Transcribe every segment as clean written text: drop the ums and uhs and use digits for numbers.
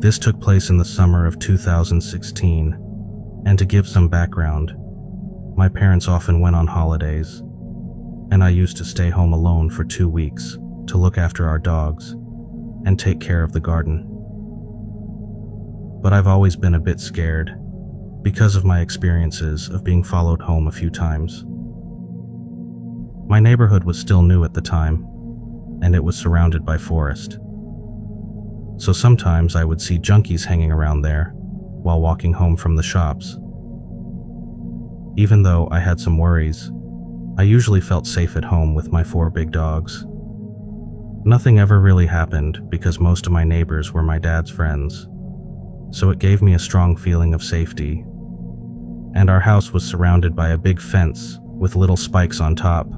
This took place in the summer of 2016, and to give some background, my parents often went on holidays, and I used to stay home alone for 2 weeks to look after our dogs and take care of the garden. But I've always been a bit scared because of my experiences of being followed home a few times. My neighborhood was still new at the time, and it was surrounded by forest. So sometimes I would see junkies hanging around there while walking home from the shops. Even though I had some worries, I usually felt safe at home with my 4 big dogs. Nothing ever really happened because most of my neighbors were my dad's friends, so it gave me a strong feeling of safety. And our house was surrounded by a big fence with little spikes on top,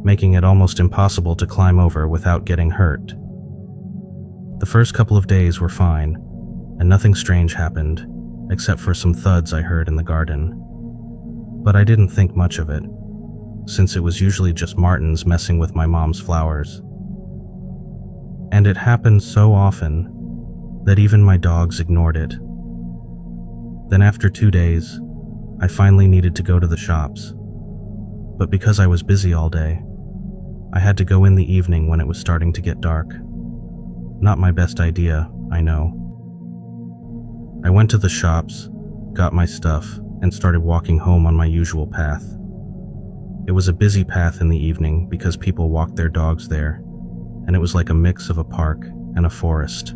making it almost impossible to climb over without getting hurt. The first couple of days were fine, and nothing strange happened, except for some thuds I heard in the garden. But I didn't think much of it, since it was usually just martins messing with my mom's flowers. And it happened so often that even my dogs ignored it. Then after 2 days, I finally needed to go to the shops. But because I was busy all day, I had to go in the evening when it was starting to get dark. Not my best idea, I know. I went to the shops, got my stuff, and started walking home on my usual path. It was a busy path in the evening because people walked their dogs there, and it was like a mix of a park and a forest.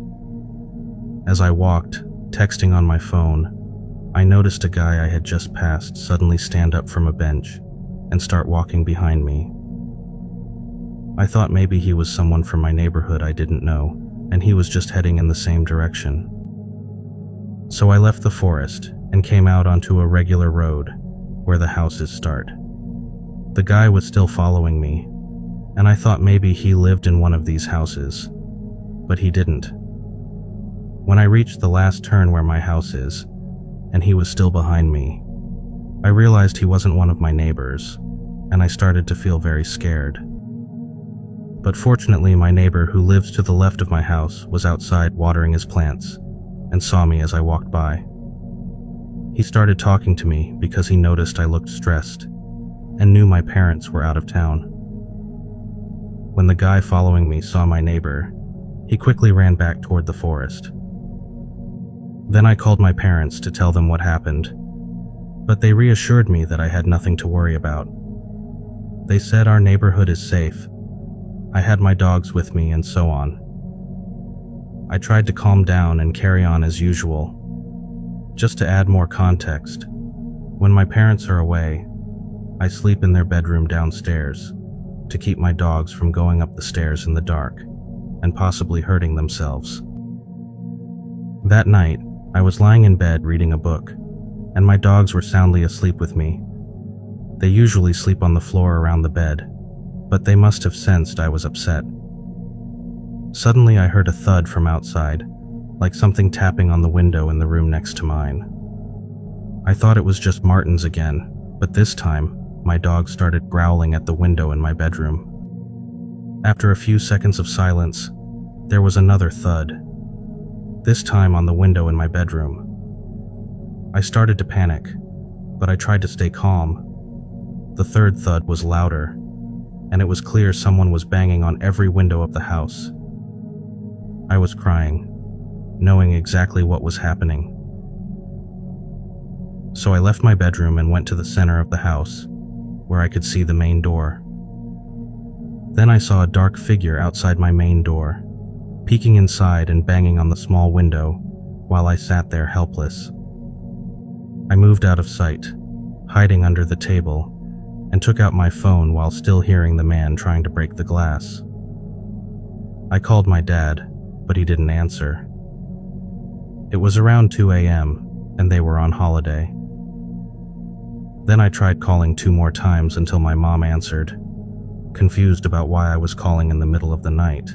As I walked, texting on my phone, I noticed a guy I had just passed suddenly stand up from a bench and start walking behind me. I thought maybe he was someone from my neighborhood I didn't know, and he was just heading in the same direction. So I left the forest and came out onto a regular road where the houses start. The guy was still following me, and I thought maybe he lived in one of these houses, but he didn't. When I reached the last turn where my house is, and he was still behind me, I realized he wasn't one of my neighbors, and I started to feel very scared. But fortunately, my neighbor who lives to the left of my house was outside watering his plants and saw me as I walked by. He started talking to me because he noticed I looked stressed and knew my parents were out of town. When the guy following me saw my neighbor, he quickly ran back toward the forest. Then I called my parents to tell them what happened, but they reassured me that I had nothing to worry about. They said our neighborhood is safe. I had my dogs with me and so on. I tried to calm down and carry on as usual. Just to add more context, when my parents are away, I sleep in their bedroom downstairs to keep my dogs from going up the stairs in the dark and possibly hurting themselves. That night, I was lying in bed reading a book, and my dogs were soundly asleep with me. They usually sleep on the floor around the bed, but they must have sensed I was upset. Suddenly I heard a thud from outside, like something tapping on the window in the room next to mine. I thought it was just martins again, but this time, my dog started growling at the window in my bedroom. After a few seconds of silence, there was another thud, this time on the window in my bedroom. I started to panic, but I tried to stay calm. The third thud was louder, and it was clear someone was banging on every window of the house. I was crying, knowing exactly what was happening. So I left my bedroom and went to the center of the house, where I could see the main door. Then I saw a dark figure outside my main door, peeking inside and banging on the small window while I sat there helpless. I moved out of sight, hiding under the table, and took out my phone while still hearing the man trying to break the glass. I called my dad, but he didn't answer. It was around 2 a.m., and they were on holiday. Then I tried calling 2 more times until my mom answered, confused about why I was calling in the middle of the night.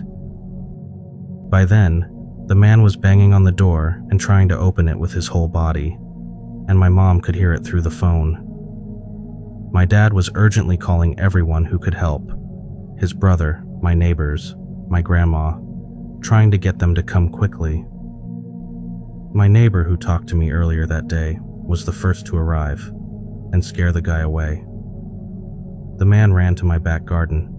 By then, the man was banging on the door and trying to open it with his whole body, and my mom could hear it through the phone. My dad was urgently calling everyone who could help, his brother, my neighbors, my grandma, trying to get them to come quickly. My neighbor who talked to me earlier that day was the first to arrive and scare the guy away. The man ran to my back garden,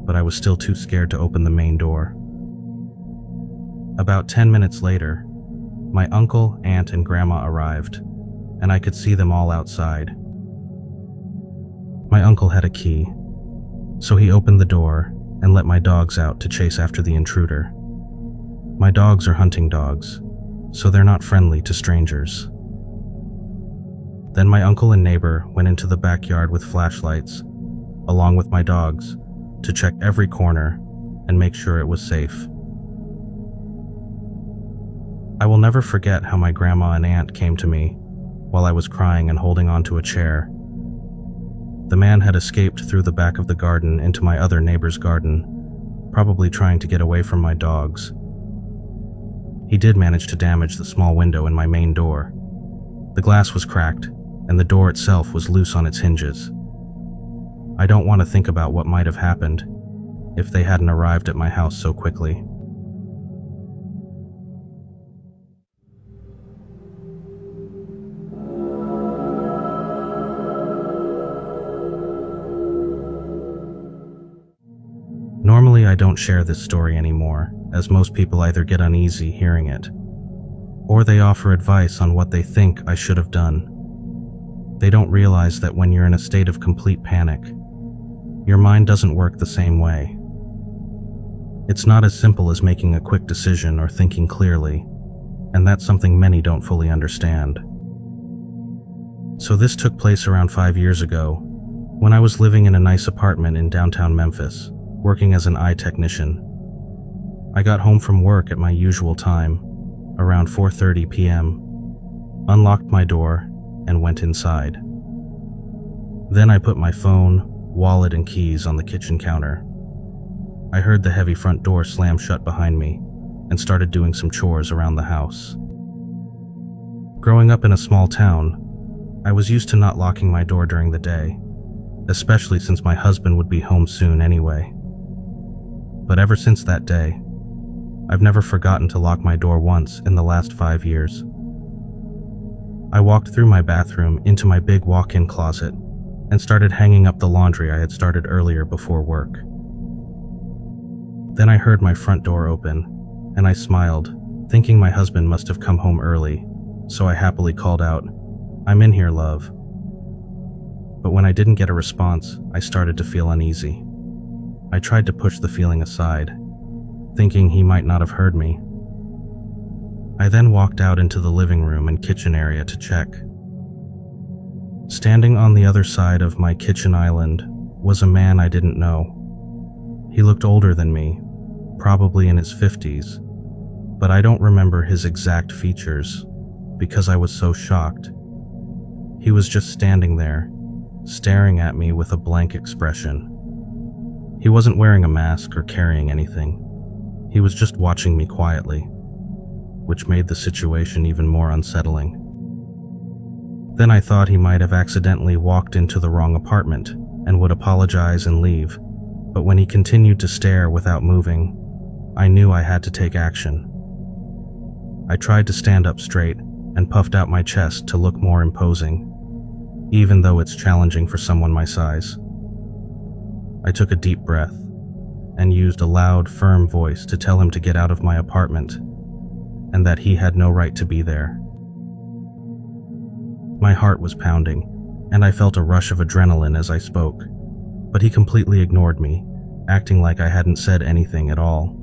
but I was still too scared to open the main door. About 10 minutes later, my uncle, aunt, and grandma arrived, and I could see them all outside. My uncle had a key, so he opened the door and let my dogs out to chase after the intruder. My dogs are hunting dogs, so they're not friendly to strangers. Then my uncle and neighbor went into the backyard with flashlights, along with my dogs, to check every corner and make sure it was safe. I will never forget how my grandma and aunt came to me while I was crying and holding onto a chair. The man had escaped through the back of the garden into my other neighbor's garden, probably trying to get away from my dogs. He did manage to damage the small window in my main door. The glass was cracked, and the door itself was loose on its hinges. I don't want to think about what might have happened if they hadn't arrived at my house so quickly. Normally, I don't share this story anymore, as most people either get uneasy hearing it, or they offer advice on what they think I should have done. They don't realize that when you're in a state of complete panic, your mind doesn't work the same way. It's not as simple as making a quick decision or thinking clearly, and that's something many don't fully understand. So this took place around 5 years ago, when I was living in a nice apartment in downtown Memphis, working as an eye technician. I got home from work at my usual time, around 4:30 p.m., unlocked my door, and went inside. Then I put my phone, wallet, and keys on the kitchen counter. I heard the heavy front door slam shut behind me and started doing some chores around the house. Growing up in a small town, I was used to not locking my door during the day, especially since my husband would be home soon anyway. But ever since that day, I've never forgotten to lock my door once in the last 5 years. I walked through my bathroom into my big walk-in closet and started hanging up the laundry I had started earlier before work. Then I heard my front door open, and I smiled, thinking my husband must have come home early, so I happily called out, "I'm in here, love." But when I didn't get a response, I started to feel uneasy. I tried to push the feeling aside, thinking he might not have heard me. I then walked out into the living room and kitchen area to check. Standing on the other side of my kitchen island was a man I didn't know. He looked older than me, probably in his 50s, but I don't remember his exact features because I was so shocked. He was just standing there, staring at me with a blank expression. He wasn't wearing a mask or carrying anything. He was just watching me quietly, which made the situation even more unsettling. Then I thought he might have accidentally walked into the wrong apartment and would apologize and leave, but when he continued to stare without moving, I knew I had to take action. I tried to stand up straight and puffed out my chest to look more imposing, even though it's challenging for someone my size. I took a deep breath and used a loud, firm voice to tell him to get out of my apartment and that he had no right to be there. My heart was pounding, and I felt a rush of adrenaline as I spoke, but he completely ignored me, acting like I hadn't said anything at all.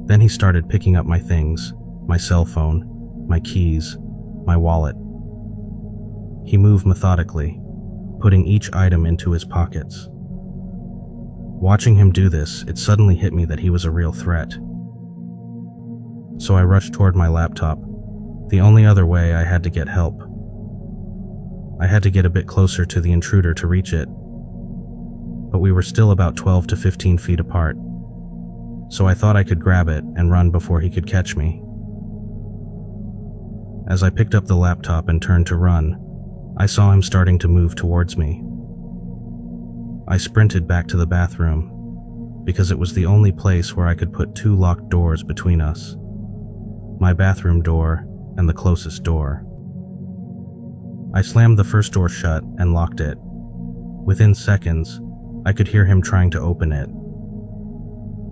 Then he started picking up my things, my cell phone, my keys, my wallet. He moved methodically, putting each item into his pockets. Watching him do this, it suddenly hit me that he was a real threat. So I rushed toward my laptop. The only other way, I had to get help. I had to get a bit closer to the intruder to reach it, but we were still about 12 to 15 feet apart, so I thought I could grab it and run before he could catch me. As I picked up the laptop and turned to run, I saw him starting to move towards me. I sprinted back to the bathroom, because it was the only place where I could put 2 locked doors between us. My bathroom door and the closest door. I slammed the first door shut and locked it. Within seconds, I could hear him trying to open it.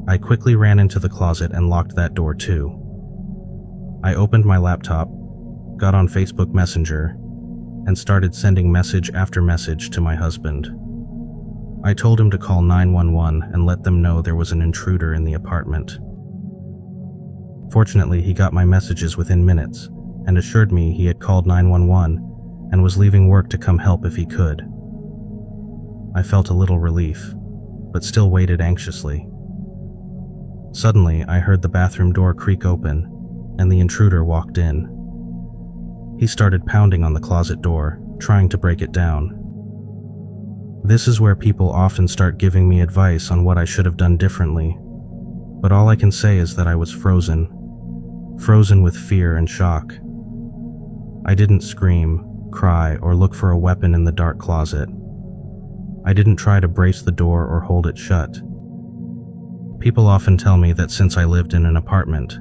I quickly ran into the closet and locked that door too. I opened my laptop, got on Facebook Messenger, and started sending message after message to my husband. I told him to call 911 and let them know there was an intruder in the apartment. Fortunately, he got my messages within minutes and assured me he had called 911 and was leaving work to come help if he could. I felt a little relief, but still waited anxiously. Suddenly, I heard the bathroom door creak open, and the intruder walked in. He started pounding on the closet door, trying to break it down. This is where people often start giving me advice on what I should have done differently, but all I can say is that I was frozen with fear and shock. I didn't scream, cry, or look for a weapon in the dark closet. I didn't try to brace the door or hold it shut. People often tell me that since I lived in an apartment,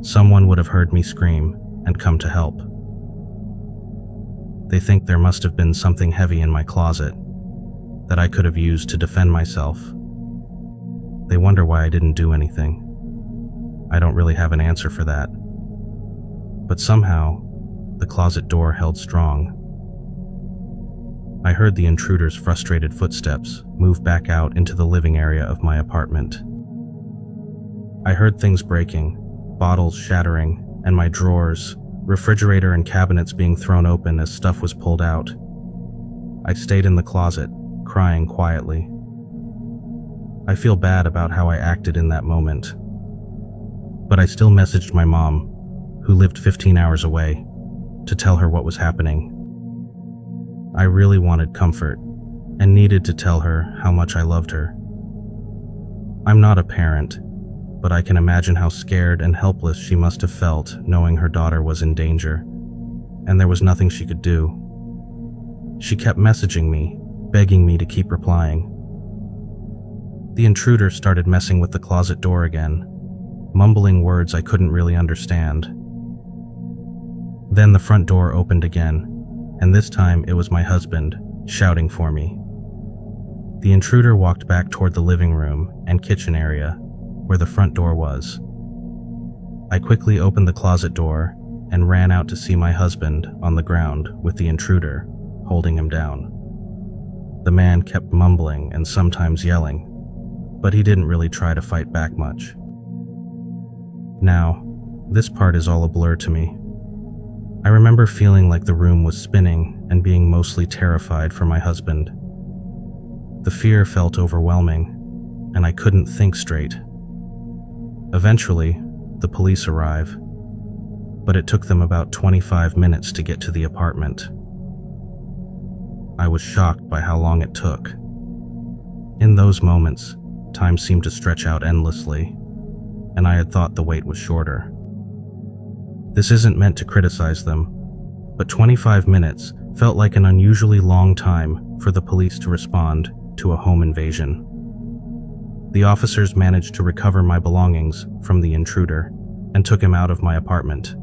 someone would have heard me scream and come to help. They think there must have been something heavy in my closet that I could have used to defend myself. They wonder why I didn't do anything. I don't really have an answer for that. But somehow, the closet door held strong. I heard the intruder's frustrated footsteps move back out into the living area of my apartment. I heard things breaking, bottles shattering, and my drawers, refrigerator, and cabinets being thrown open as stuff was pulled out. I stayed in the closet, crying quietly. I feel bad about how I acted in that moment, but I still messaged my mom, who lived 15 hours away, to tell her what was happening. I really wanted comfort and needed to tell her how much I loved her. I'm not a parent, but I can imagine how scared and helpless she must have felt knowing her daughter was in danger, and there was nothing she could do. She kept messaging me, begging me to keep replying. The intruder started messing with the closet door again, mumbling words I couldn't really understand. Then the front door opened again, and this time it was my husband, shouting for me. The intruder walked back toward the living room and kitchen area, where the front door was. I quickly opened the closet door and ran out to see my husband on the ground with the intruder, holding him down. The man kept mumbling and sometimes yelling, but he didn't really try to fight back much. Now, this part is all a blur to me. I remember feeling like the room was spinning and being mostly terrified for my husband. The fear felt overwhelming, and I couldn't think straight. Eventually, the police arrive, but it took them about 25 minutes to get to the apartment. I was shocked by how long it took. In those moments, time seemed to stretch out endlessly, and I had thought the wait was shorter. This isn't meant to criticize them, but 25 minutes felt like an unusually long time for the police to respond to a home invasion. The officers managed to recover my belongings from the intruder and took him out of my apartment.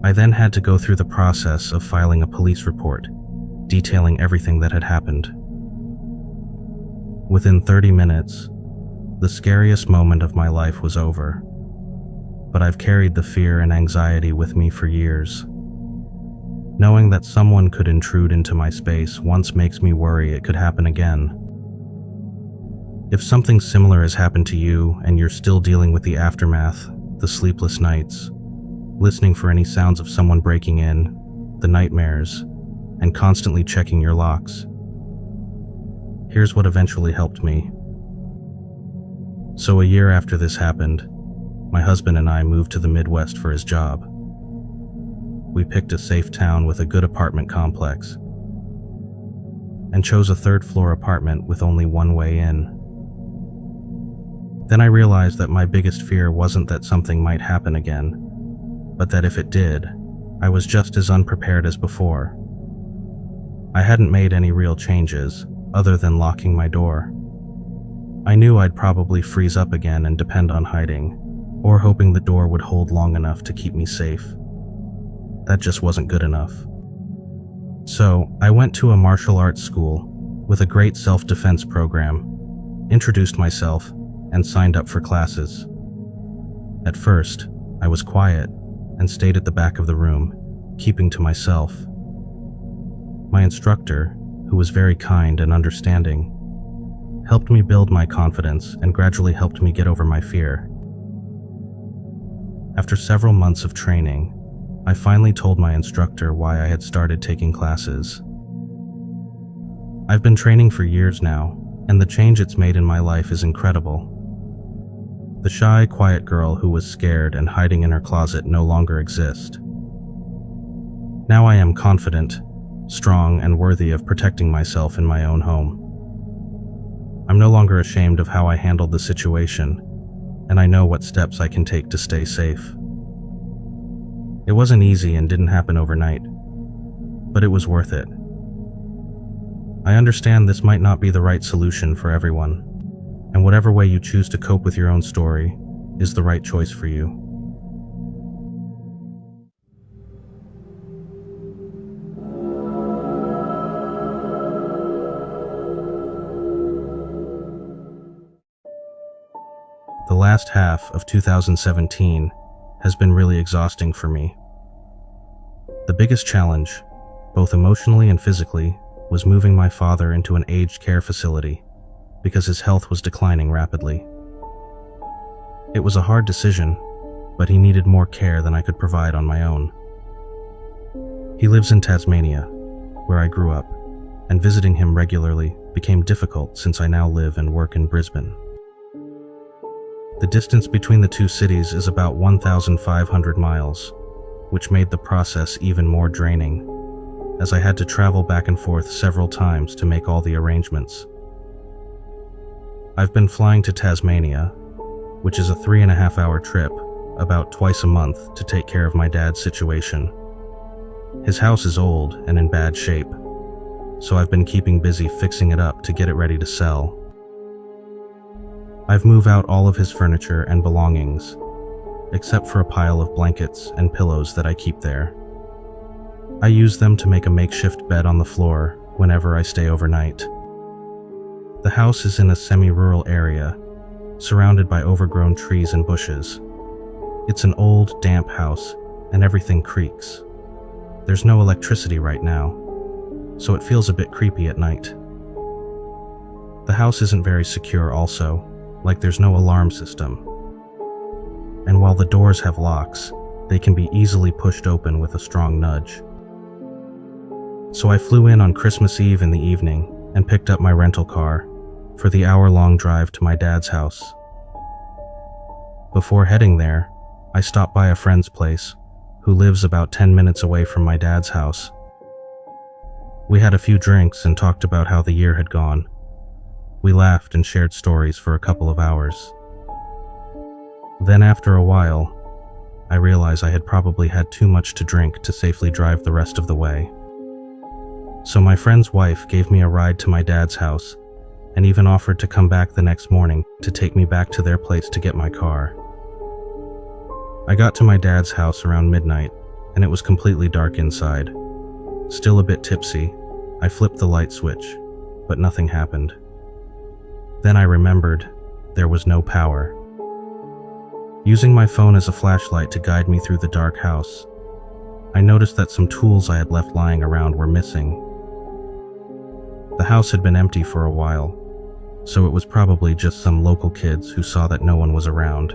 I then had to go through the process of filing a police report, detailing everything that had happened. Within 30 minutes, the scariest moment of my life was over, but I've carried the fear and anxiety with me for years. Knowing that someone could intrude into my space once makes me worry it could happen again. If something similar has happened to you and you're still dealing with the aftermath, the sleepless nights, listening for any sounds of someone breaking in, the nightmares, and constantly checking your locks, here's what eventually helped me. So a year after this happened, my husband and I moved to the Midwest for his job. We picked a safe town with a good apartment complex and chose a third-floor apartment with only one way in. Then I realized that my biggest fear wasn't that something might happen again, but that if it did, I was just as unprepared as before. I hadn't made any real changes other than locking my door. I knew I'd probably freeze up again and depend on hiding, or hoping the door would hold long enough to keep me safe. that just wasn't good enough. So, I went to a martial arts school with a great self-defense program, introduced myself, and signed up for classes. At first, I was quiet and stayed at the back of the room, keeping to myself. My instructor, who was very kind and understanding, helped me build my confidence and gradually helped me get over my fear. After several months of training, I finally told my instructor why I had started taking classes. I've been training for years now, and the change it's made in my life is incredible. The shy, quiet girl who was scared and hiding in her closet no longer exists. Now I am confident, strong, and worthy of protecting myself in my own home. I'm no longer ashamed of how I handled the situation, and I know what steps I can take to stay safe. It wasn't easy and didn't happen overnight, but it was worth it. I understand this might not be the right solution for everyone, and whatever way you choose to cope with your own story is the right choice for you. The last half of 2017 has been really exhausting for me. The biggest challenge, both emotionally and physically, was moving my father into an aged care facility because his health was declining rapidly. It was a hard decision, but he needed more care than I could provide on my own. He lives in Tasmania, where I grew up, and visiting him regularly became difficult since I now live and work in Brisbane. The distance between the two cities is about 1,500 miles, which made the process even more draining, as I had to travel back and forth several times to make all the arrangements. I've been flying to Tasmania, which is a 3.5-hour trip, about twice a month to take care of my dad's situation. His house is old and in bad shape, so I've been keeping busy fixing it up to get it ready to sell. I've moved out all of his furniture and belongings, except for a pile of blankets and pillows that I keep there. I use them to make a makeshift bed on the floor whenever I stay overnight. The house is in a semi-rural area, surrounded by overgrown trees and bushes. It's an old, damp house, and everything creaks. There's no electricity right now, so it feels a bit creepy at night. The house isn't very secure also, like there's no alarm system. And while the doors have locks, they can be easily pushed open with a strong nudge. So I flew in on Christmas Eve in the evening and picked up my rental car for the hour-long drive to my dad's house. Before heading there, I stopped by a friend's place who lives about 10 minutes away from my dad's house. We had a few drinks and talked about how the year had gone. We laughed and shared stories for a couple of hours. Then after a while, I realized I had probably had too much to drink to safely drive the rest of the way. So my friend's wife gave me a ride to my dad's house and even offered to come back the next morning to take me back to their place to get my car. I got to my dad's house around midnight, and it was completely dark inside. Still a bit tipsy, I flipped the light switch, but nothing happened. Then I remembered there was no power. Using my phone as a flashlight to guide me through the dark house, I noticed that some tools I had left lying around were missing. The house had been empty for a while, so it was probably just some local kids who saw that no one was around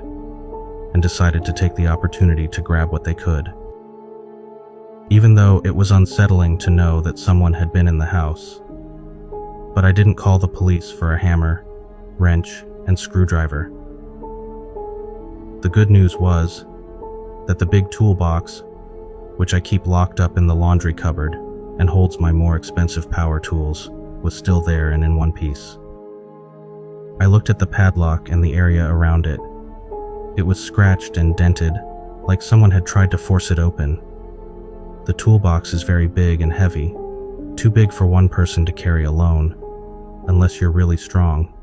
and decided to take the opportunity to grab what they could. Even though it was unsettling to know that someone had been in the house, but I didn't call the police for a hammer, wrench, and screwdriver. The good news was that the big toolbox, which I keep locked up in the laundry cupboard and holds my more expensive power tools, was still there and in one piece. I looked at the padlock and the area around it. It was scratched and dented, like someone had tried to force it open. The toolbox is very big and heavy, too big for one person to carry alone, unless you're really strong.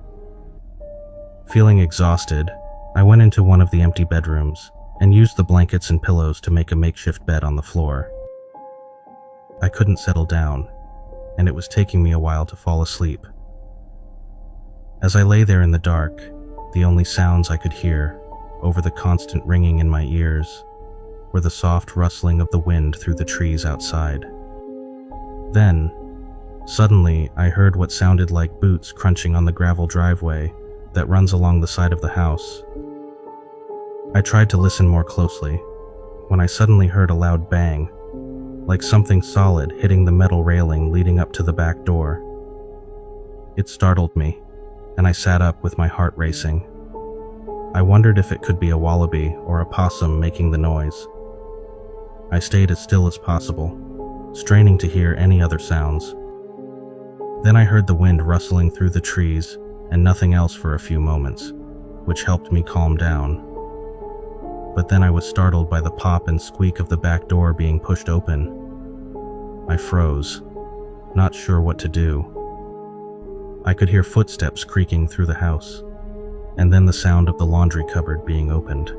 Feeling exhausted, I went into one of the empty bedrooms and used the blankets and pillows to make a makeshift bed on the floor. I couldn't settle down, and it was taking me a while to fall asleep. As I lay there in the dark, the only sounds I could hear, over the constant ringing in my ears, were the soft rustling of the wind through the trees outside. Then, suddenly, I heard what sounded like boots crunching on the gravel driveway that runs along the side of the house. I tried to listen more closely, when I suddenly heard a loud bang, like something solid hitting the metal railing leading up to the back door. It startled me, and I sat up with my heart racing. I wondered if it could be a wallaby or a possum making the noise. I stayed as still as possible, straining to hear any other sounds. Then I heard the wind rustling through the trees and nothing else for a few moments, which helped me calm down. But then I was startled by the pop and squeak of the back door being pushed open. I froze, not sure what to do. I could hear footsteps creaking through the house, and then the sound of the laundry cupboard being opened.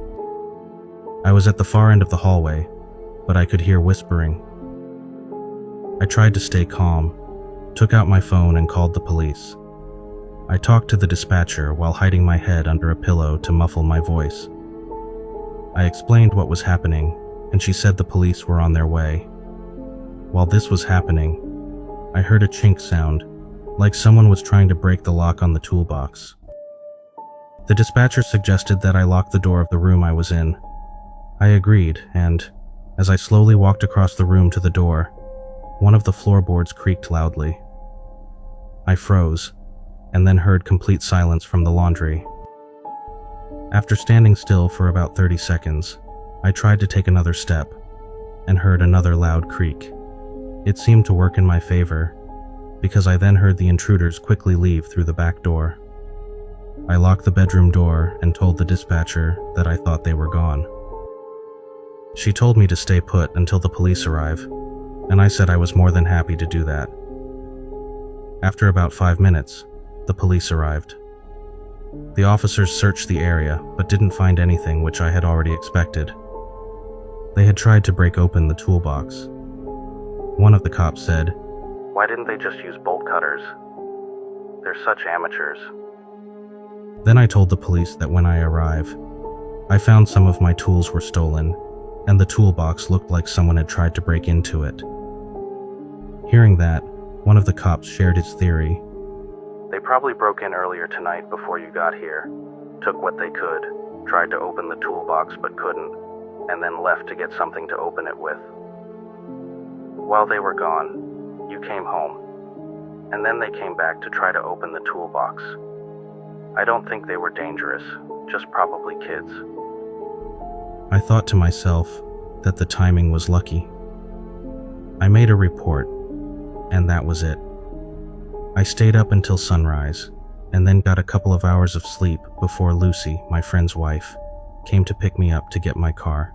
I was at the far end of the hallway, but I could hear whispering. I tried to stay calm, took out my phone and called the police. I talked to the dispatcher while hiding my head under a pillow to muffle my voice. I explained what was happening, and she said the police were on their way. While this was happening, I heard a chink sound, like someone was trying to break the lock on the toolbox. The dispatcher suggested that I lock the door of the room I was in. I agreed, and as I slowly walked across the room to the door, one of the floorboards creaked loudly. I froze, and then heard complete silence from the laundry. After standing still for about 30 seconds, I tried to take another step, and heard another loud creak. It seemed to work in my favor, because I then heard the intruders quickly leave through the back door. I locked the bedroom door and told the dispatcher that I thought they were gone. She told me to stay put until the police arrive, and I said I was more than happy to do that. After about 5 minutes, the police arrived. The officers searched the area but didn't find anything, which I had already expected. They had tried to break open the toolbox. One of the cops said, "Why didn't they just use bolt cutters? They're such amateurs." Then I told the police that when I arrive, I found some of my tools were stolen, and the toolbox looked like someone had tried to break into it. Hearing that, one of the cops shared his theory. "They probably broke in earlier tonight before you got here, took what they could, tried to open the toolbox but couldn't, and then left to get something to open it with. While they were gone, you came home, and then they came back to try to open the toolbox. I don't think they were dangerous, just probably kids." I thought to myself that the timing was lucky. I made a report, and that was it. I stayed up until sunrise, and then got a couple of hours of sleep before Lucy, my friend's wife, came to pick me up to get my car.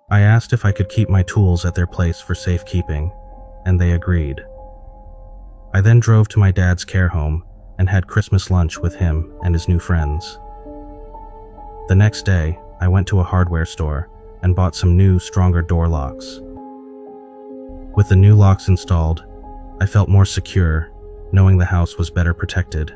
I asked if I could keep my tools at their place for safekeeping, and they agreed. I then drove to my dad's care home and had Christmas lunch with him and his new friends. The next day, I went to a hardware store and bought some new, stronger door locks. With the new locks installed, I felt more secure, knowing the house was better protected.